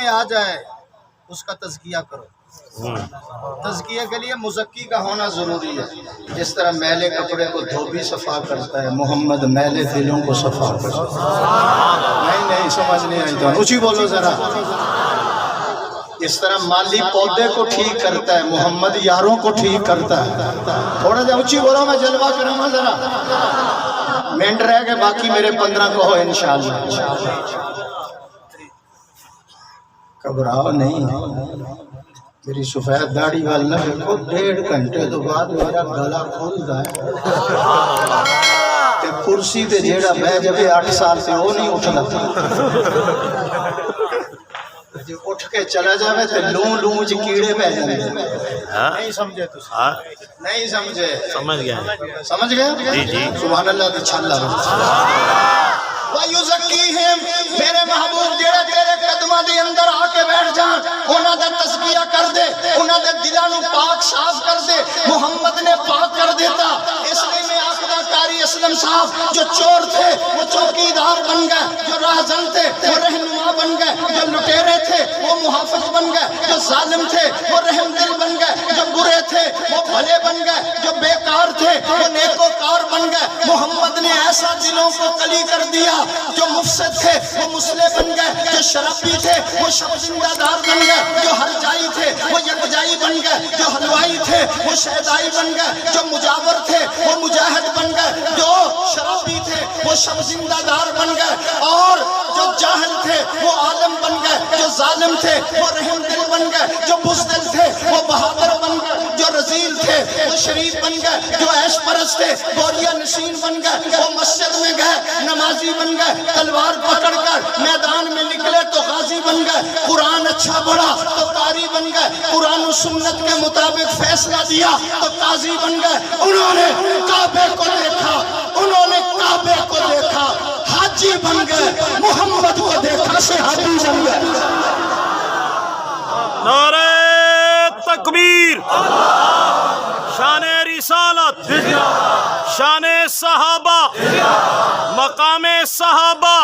میں آ جائے اس کا تزکیہ کرو. تزکیہ کے لیے مزکی کا ہونا ضروری ہے. جس طرح میلے کپڑے کو دھوبی صفا کرتا ہے، محمد میلے دلوں کو صفا کرتا ہے. نہیں سمجھ نہیں آئی تو اونچی بولو ذرا. اس طرح مالی پودے کو ٹھیک کرتا ہے، محمد یاروں کو ٹھیک کرتا ہے. تھوڑا جا اونچی بولو، میں جلوہ کروں گا ذرا. منٹ رہ گئے، باقی میرے 15 کو ہو انشاءاللہ. گھبراؤ نہیں. میری سفید داڑھی والا کو 1.5 گھنٹے تو بعد میرا گلا کھلتا ہے کہ کرسی تے جیڑا بہ جبے 8 سال سے وہ نہیں اٹھنا جو اٹھ کے چلا جاوے تے لوں جی کیڑے بہ جاندے. نہیں سمجھے تو نہیں سمجھے. سمجھ گئے جی. سبحان اللہ. اچھا اللہ وَيُزَكِّيهِمْ. میرے محبوب جیڑے تیرے قدمہ دے اندر آ کے بیٹھ جان، انہاں دا تزکیہ کر دے، انہاں دے دلاں نوں پاک صاف کر دے. محمد نے پاک کر دیتا. اس لیے میں آقا قاری اسلم صاحب جو چور تھے وہ چوکیدار بن گئے، جو راہزن تھے وہ رہنما بن گئے، جو لٹیرے تھے وہ محافظ بن گئے، جو ظالم تھے وہ رحم دل بن گئے، جو برے تھے وہ بھلے بن گئے، جو بیکار تھے وہ نیکوکار بن گئے. محمد نے ایسا دلوں کو کلی کر دیا. جو مفسد تھے وہ مسلح بن گئے، جو شرابی تھے وہ شب زندہ دار بن گئے، جو ہرجائی تھے وہ یکجائی بن گئے، جو حلوائی تھے وہ شہدائی بن گئے، جو مجاور تھے وہ مجاہد بن گئے، جو شرابی تھے وہ شب زندہ دار بن گئے، اور جو جاہل تھے وہ عالم بن گئے، جو ظالم تھے وہ رحم دل بن گئے، جو بزدل تھے وہ بہادر بن گئے، جو رذیل تھے وہ شریف بن گئے، جو عیش پرست تھے بوریا نشین بن گئے، وہ مسجد میں گئے نمازی بن گئے، تلوار پکڑ کر میدان میں نکلے تو غازی بن گئے، قرآن اچھا پڑھا تو قاری بن گئے، قرآن و سنت کے مطابق فیصلہ دیا تو قاضی بن گئے. انہوں نے کعبے کو دیکھا، انہوں نے کعبے کو دیکھا، حاجی بن گئے. محمد کو دیکھا سے حاجی بن گئے. نعرہ تکبیر، شان رسالت، شان صحابہ، مقام صحابہ.